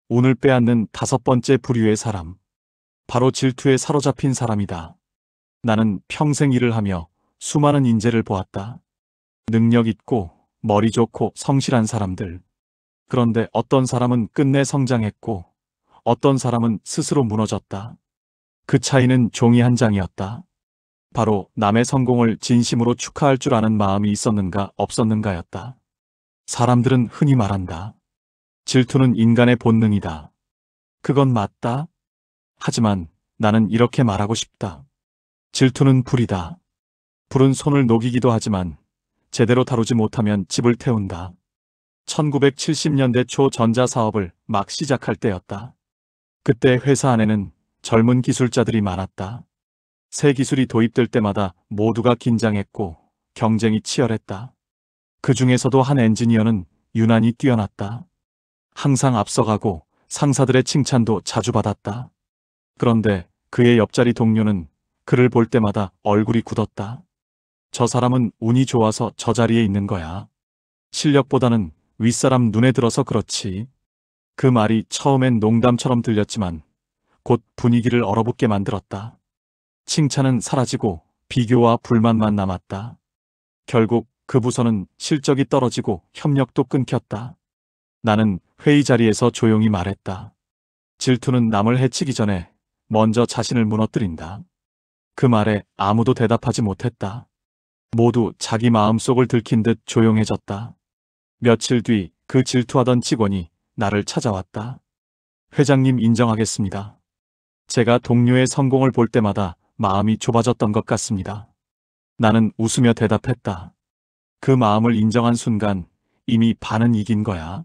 운을 빼앗는 다섯 번째 부류의 사람. 바로 질투에 사로잡힌 사람이다. 나는 평생 일을 하며 수많은 인재를 보았다. 능력 있고 머리 좋고 성실한 사람들. 그런데 어떤 사람은 끝내 성장했고 어떤 사람은 스스로 무너졌다. 그 차이는 종이 한 장이었다. 바로 남의 성공을 진심으로 축하할 줄 아는 마음이 있었는가 없었는가였다. 사람들은 흔히 말한다. 질투는 인간의 본능이다. 그건 맞다. 하지만 나는 이렇게 말하고 싶다. 질투는 불이다. 불은 손을 녹이기도 하지만 제대로 다루지 못하면 집을 태운다. 1970년대 초 전자사업을 막 시작할 때였다. 그때 회사 안에는 젊은 기술자들이 많았다. 새 기술이 도입될 때마다 모두가 긴장했고 경쟁이 치열했다. 그 중에서도 한 엔지니어는 유난히 뛰어났다. 항상 앞서가고 상사들의 칭찬도 자주 받았다. 그런데 그의 옆자리 동료는 그를 볼 때마다 얼굴이 굳었다. 저 사람은 운이 좋아서 저 자리에 있는 거야. 실력보다는 윗사람 눈에 들어서 그렇지. 그 말이 처음엔 농담처럼 들렸지만 곧 분위기를 얼어붙게 만들었다. 칭찬은 사라지고 비교와 불만만 남았다. 결국 그 부서는 실적이 떨어지고 협력도 끊겼다. 나는 회의 자리에서 조용히 말했다. 질투는 남을 해치기 전에 먼저 자신을 무너뜨린다. 그 말에 아무도 대답하지 못했다. 모두 자기 마음속을 들킨 듯 조용해졌다. 며칠 뒤 그 질투하던 직원이 나를 찾아왔다. 회장님 인정하겠습니다. 제가 동료의 성공을 볼 때마다 마음이 좁아졌던 것 같습니다. 나는 웃으며 대답했다. 그 마음을 인정한 순간 이미 반은 이긴 거야.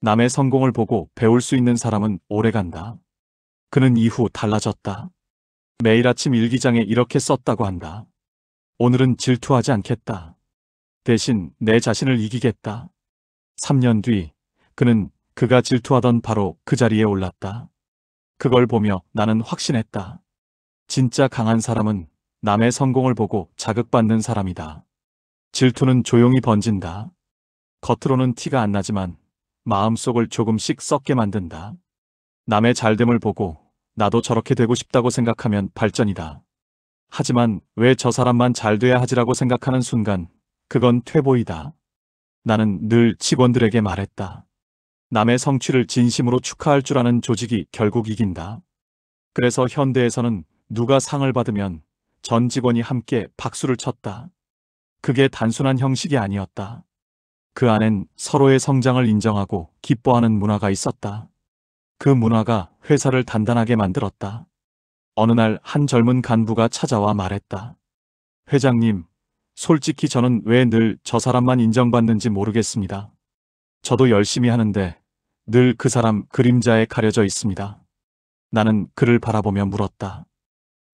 남의 성공을 보고 배울 수 있는 사람은 오래간다. 그는 이후 달라졌다. 매일 아침 일기장에 이렇게 썼다고 한다. 오늘은 질투하지 않겠다. 대신 내 자신을 이기겠다. 3년 뒤 그는 그가 질투하던 바로 그 자리에 올랐다. 그걸 보며 나는 확신했다. 진짜 강한 사람은 남의 성공을 보고 자극받는 사람이다. 질투는 조용히 번진다. 겉으로는 티가 안 나지만 마음속을 조금씩 썩게 만든다. 남의 잘됨을 보고 나도 저렇게 되고 싶다고 생각하면 발전이다. 하지만 왜 저 사람만 잘 돼야 하지라고 생각하는 순간 그건 퇴보이다. 나는 늘 직원들에게 말했다. 남의 성취를 진심으로 축하할 줄 아는 조직이 결국 이긴다. 그래서 현대에서는 누가 상을 받으면 전 직원이 함께 박수를 쳤다. 그게 단순한 형식이 아니었다. 그 안엔 서로의 성장을 인정하고 기뻐하는 문화가 있었다. 그 문화가 회사를 단단하게 만들었다. 어느 날 한 젊은 간부가 찾아와 말했다. 회장님, 솔직히 저는 왜 늘 저 사람만 인정받는지 모르겠습니다. 저도 열심히 하는데 늘 그 사람 그림자에 가려져 있습니다. 나는 그를 바라보며 물었다.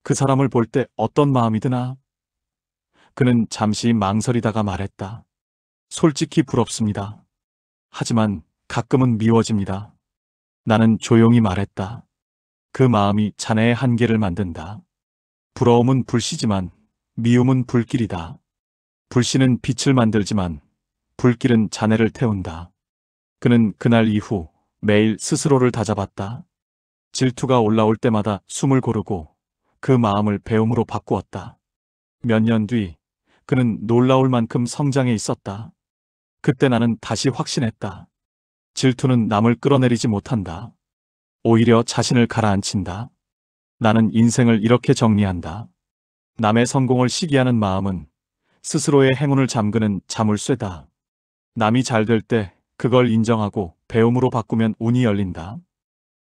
그 사람을 볼 때 어떤 마음이 드나? 그는 잠시 망설이다가 말했다. 솔직히 부럽습니다. 하지만 가끔은 미워집니다. 나는 조용히 말했다. 그 마음이 자네의 한계를 만든다. 부러움은 불씨지만 미움은 불길이다. 불씨는 빛을 만들지만 불길은 자네를 태운다. 그는 그날 이후 매일 스스로를 다잡았다. 질투가 올라올 때마다 숨을 고르고 그 마음을 배움으로 바꾸었다. 몇 년 뒤 그는 놀라울 만큼 성장해 있었다. 그때 나는 다시 확신했다. 질투는 남을 끌어내리지 못한다. 오히려 자신을 가라앉힌다. 나는 인생을 이렇게 정리한다. 남의 성공을 시기하는 마음은 스스로의 행운을 잠그는 자물쇠다. 남이 잘 될 때 그걸 인정하고 배움으로 바꾸면 운이 열린다.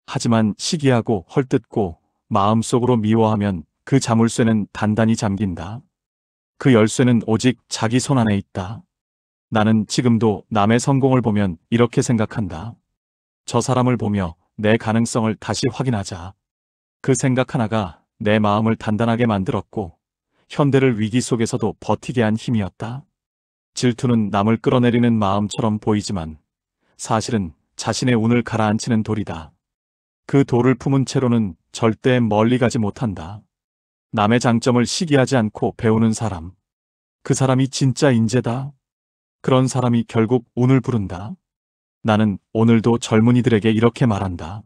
하지만 시기하고 헐뜯고 마음속으로 미워하면 그 자물쇠는 단단히 잠긴다. 그 열쇠는 오직 자기 손 안에 있다. 나는 지금도 남의 성공을 보면 이렇게 생각한다. 저 사람을 보며 내 가능성을 다시 확인하자. 그 생각 하나가 내 마음을 단단하게 만들었고 현대를 위기 속에서도 버티게 한 힘이었다. 질투는 남을 끌어내리는 마음처럼 보이지만 사실은 자신의 운을 가라앉히는 돌이다. 그 돌을 품은 채로는 절대 멀리 가지 못한다. 남의 장점을 시기하지 않고 배우는 사람. 그 사람이 진짜 인재다. 그런 사람이 결국 운을 부른다. 나는 오늘도 젊은이들에게 이렇게 말한다.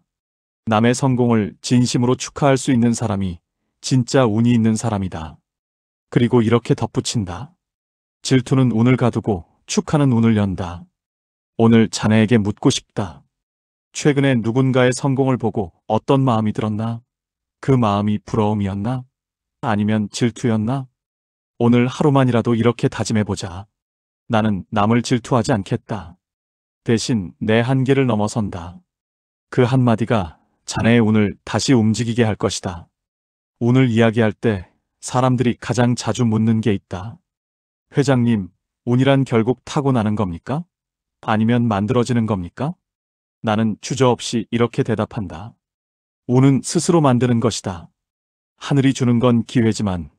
남의 성공을 진심으로 축하할 수 있는 사람이 진짜 운이 있는 사람이다. 그리고 이렇게 덧붙인다. 질투는 운을 가두고 축하는 운을 연다. 오늘 자네에게 묻고 싶다. 최근에 누군가의 성공을 보고 어떤 마음이 들었나? 그 마음이 부러움이었나? 아니면 질투였나? 오늘 하루만이라도 이렇게 다짐해보자. 나는 남을 질투하지 않겠다. 대신 내 한계를 넘어선다. 그 한마디가 자네의 운을 다시 움직이게 할 것이다. 운을 이야기할 때 사람들이 가장 자주 묻는 게 있다. 회장님, 운이란 결국 타고나는 겁니까? 아니면 만들어지는 겁니까? 나는 주저없이 이렇게 대답한다. 운은 스스로 만드는 것이다. 하늘이 주는 건 기회지만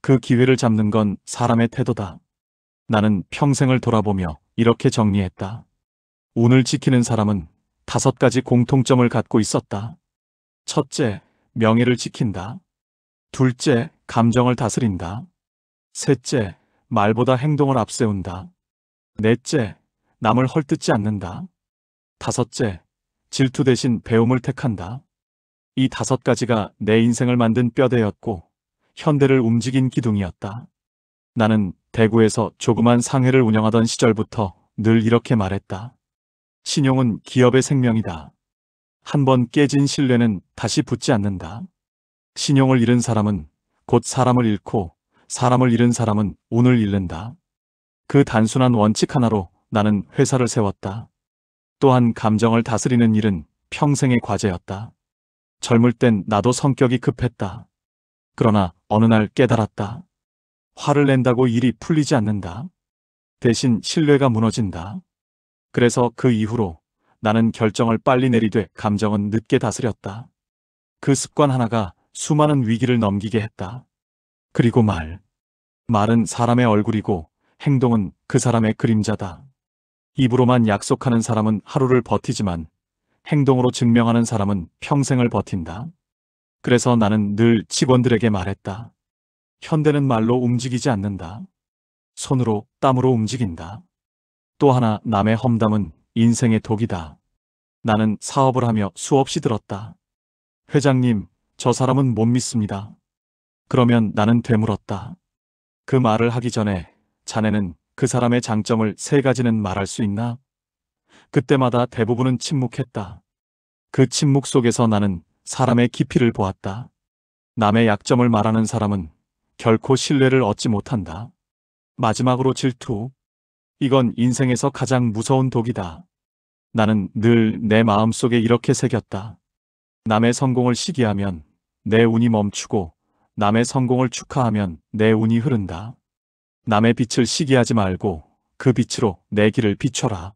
그 기회를 잡는 건 사람의 태도다. 나는 평생을 돌아보며 이렇게 정리했다. 운을 지키는 사람은 5가지 공통점을 갖고 있었다. 첫째, 명예를 지킨다. 둘째, 감정을 다스린다. 셋째, 말보다 행동을 앞세운다. 넷째, 남을 헐뜯지 않는다. 다섯째, 질투 대신 배움을 택한다. 이 5가지가 내 인생을 만든 뼈대였고 현대를 움직인 기둥이었다. 나는 대구에서 조그만 상회를 운영하던 시절부터 늘 이렇게 말했다. 신용은 기업의 생명이다. 한번 깨진 신뢰는 다시 붙지 않는다. 신용을 잃은 사람은 곧 사람을 잃고 사람을 잃은 사람은 운을 잃는다. 그 단순한 원칙 하나로 나는 회사를 세웠다. 또한 감정을 다스리는 일은 평생의 과제였다. 젊을 땐 나도 성격이 급했다. 그러나 어느 날 깨달았다. 화를 낸다고 일이 풀리지 않는다. 대신 신뢰가 무너진다. 그래서 그 이후로 나는 결정을 빨리 내리되 감정은 늦게 다스렸다. 그 습관 하나가 수많은 위기를 넘기게 했다. 그리고 말은 사람의 얼굴이고 행동은 그 사람의 그림자다. 입으로만 약속하는 사람은 하루를 버티지만 행동으로 증명하는 사람은 평생을 버틴다. 그래서 나는 늘 직원들에게 말했다. 현대는 말로 움직이지 않는다. 손으로, 땀으로 움직인다. 또 하나, 남의 험담은 인생의 독이다. 나는 사업을 하며 수없이 들었다. 회장님, 저 사람은 못 믿습니다. 그러면 나는 되물었다. 그 말을 하기 전에 자네는 그 사람의 장점을 3가지는 말할 수 있나? 그때마다 대부분은 침묵했다. 그 침묵 속에서 나는 사람의 깊이를 보았다. 남의 약점을 말하는 사람은 결코 신뢰를 얻지 못한다. 마지막으로 질투. 이건 인생에서 가장 무서운 독이다. 나는 늘 내 마음속에 이렇게 새겼다. 남의 성공을 시기하면 내 운이 멈추고 남의 성공을 축하하면 내 운이 흐른다. 남의 빛을 시기하지 말고 그 빛으로 내 길을 비춰라.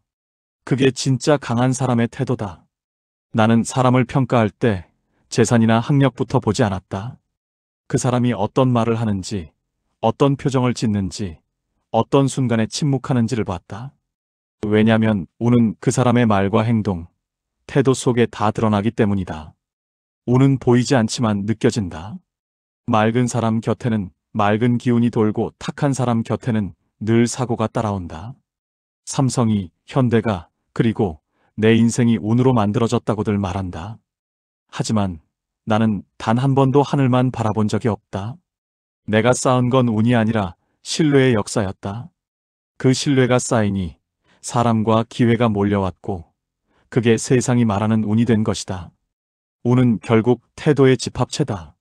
그게 진짜 강한 사람의 태도다. 나는 사람을 평가할 때 재산이나 학력부터 보지 않았다. 그 사람이 어떤 말을 하는지, 어떤 표정을 짓는지, 어떤 순간에 침묵하는지를 봤다. 왜냐면 운은 그 사람의 말과 행동, 태도 속에 다 드러나기 때문이다. 운은 보이지 않지만 느껴진다. 맑은 사람 곁에는 맑은 기운이 돌고 탁한 사람 곁에는 늘 사고가 따라온다. 삼성이, 현대가, 그리고 내 인생이 운으로 만들어졌다고들 말한다. 하지만 나는 단 한 번도 하늘만 바라본 적이 없다. 내가 쌓은 건 운이 아니라 신뢰의 역사였다. 그 신뢰가 쌓이니 사람과 기회가 몰려왔고 그게 세상이 말하는 운이 된 것이다. 운은 결국 태도의 집합체다.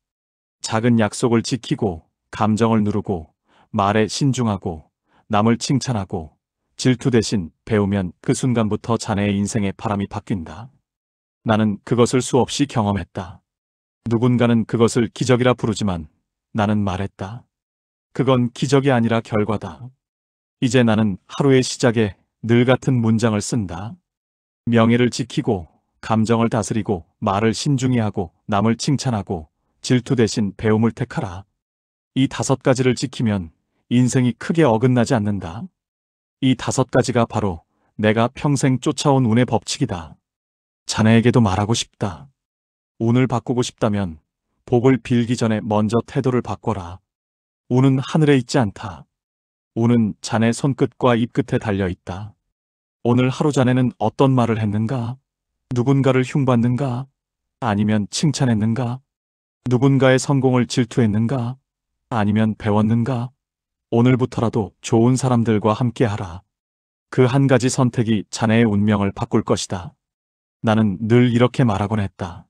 작은 약속을 지키고 감정을 누르고 말에 신중하고 남을 칭찬하고 질투 대신 배우면 그 순간부터 자네의 인생의 바람이 바뀐다. 나는 그것을 수없이 경험했다. 누군가는 그것을 기적이라 부르지만 나는 말했다. 그건 기적이 아니라 결과다. 이제 나는 하루의 시작에 늘 같은 문장을 쓴다. 명예를 지키고 감정을 다스리고 말을 신중히 하고 남을 칭찬하고 질투 대신 배움을 택하라. 이 5가지를 지키면 인생이 크게 어긋나지 않는다. 이 5가지가 바로 내가 평생 쫓아온 운의 법칙이다. 자네에게도 말하고 싶다. 운을 바꾸고 싶다면 복을 빌기 전에 먼저 태도를 바꿔라. 운은 하늘에 있지 않다. 운은 자네 손끝과 입끝에 달려 있다. 오늘 하루 자네는 어떤 말을 했는가? 누군가를 흉봤는가? 아니면 칭찬했는가? 누군가의 성공을 질투했는가? 아니면 배웠는가? 오늘부터라도 좋은 사람들과 함께하라. 그 한 가지 선택이 자네의 운명을 바꿀 것이다. 나는 늘 이렇게 말하곤 했다.